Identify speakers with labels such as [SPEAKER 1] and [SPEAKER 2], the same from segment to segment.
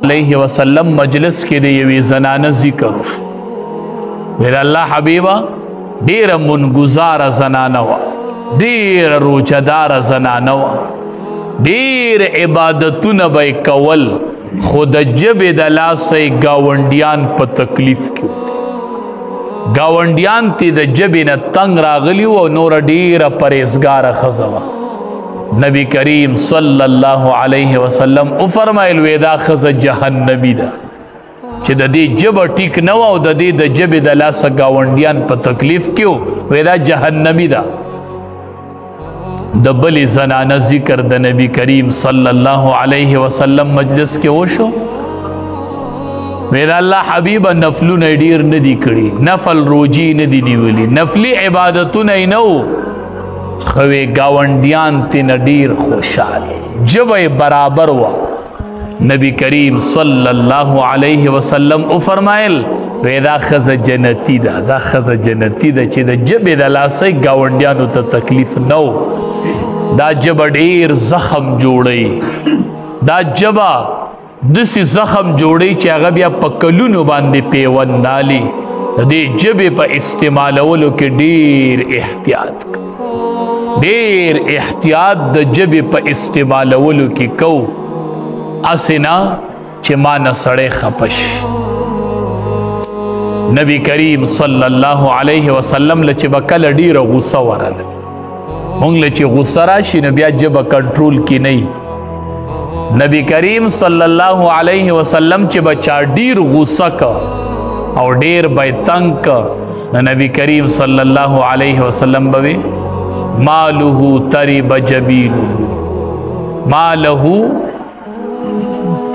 [SPEAKER 1] علیہ وسلم مجلس کې د یوې زنانه ذکر وشو. ویل الله حبیبه ډیره منګزاره زنانه وه، ډیره روجهداره زنانه وه، ډیر عبادتونه به یې کول، خو د ژبې د لاسه یې ګاونډیان په تکلیف کې وو. ګاونډیان ته د ژبې نه تنګ راغلي وو او نوره ډیره پرهیزګاره ښځه وه. نبی کریم صلی الله علیه وسلم وفرمایل وی دا ښځه جهنمي ده چې د دې ژبه ټیک نه وه او د دې د ژبې د لاسه ګاونډیان په تکلیف کې وو، وی دا جهنمي ده. د بلې زنانه ذکر د نبی کریم صلی الله علیه وسلم مجلس کې وشو. وی دا الله حبیبه نفلونه ډیر نه دي کړي، نفل روجي نه دي نیولي، نفلي عبادتونه یې نه وو، خو ګاونډیان ترېنه ډیر خوشحاله، ژبه یې برابر وه. نبی کریم صلی الله علیه وسلم وفرمایل وی دا ښځه جنتي ده، دا ښځه جنتي ده چې د ژبې د لاسه ګاونډیانو ته تکلیف نه و. دا ژبه ډیر زخم جوړوي، دا ژبه داسې زخم جوړوي چې هغه بیا په کلونو باندې پیوند نالي. د دې ژبې په استعمالولو کې ډیر احتیاط ډیر احتیاط د ژبې په استعمالولو کې کو، اسې نه چې ما نه سړی خفه شي. نبی کریم صلی الله علیه وسلم له چې به کله ډیره غوسه ورله، مونږ له چې غوسه راشي نو بیا ژبه کنټرول کې نه وي. نبی کریم صلی الله علیه وسلم چې به چا ډیر غوسه که او ډیر به یې تنګ که، نو نبی کریم صلی الله علیه وسلم به وی ماله ترب جبینه، ماله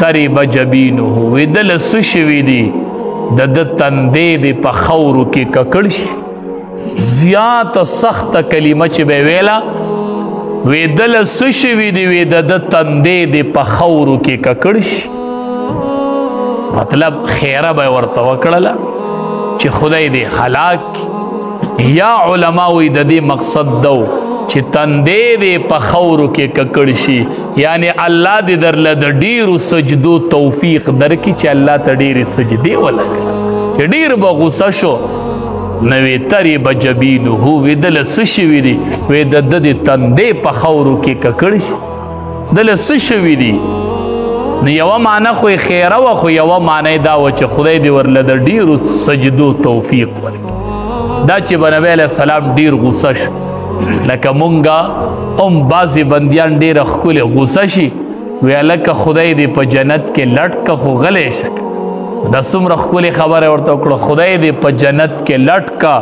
[SPEAKER 1] ترب جبینه، وی دله څه شوي دي د ده تندی دې په خاورو کې ککړ شي. زیاته سخته کلمه چې به یې ویله، وی دله څه شوي دي، وی د ده تندی دې په خاورو کې ککړ شي. مطلب خیره به یې ورته وکړله چې خدای دې هلاک. یا علما وی د دې مقصد دو چې تندی دې په خاورو کې ککړ شي، یعنی الله دې درله د ډیرو سجدو توفیق درکړي چې الله ته ډیرې سجدې ولګوي. چې ډیر به غوسه شو نو وی ترب جبینه، وی دله څه شوي دي، وی د ده د تندی په خاورو کې ککړ شي، دله څه شوي دي. نو یوه معنی خو یې خیره وه، خو یوه معنی دا وه چې خدای دې ورله د ډیرو سجدو توفیق ورکړي. دا چې به نبی علیه السلام ډیر غوسه شو، لکه مونږه بعضې بندیان ډیره ښکلې غوسه شي، وی هلکه خدای دې په جنت کې لټ که خو غلی شه. دا څومره ښکلې خبره ورته وکړه، خدای دې په جنت کې لټ که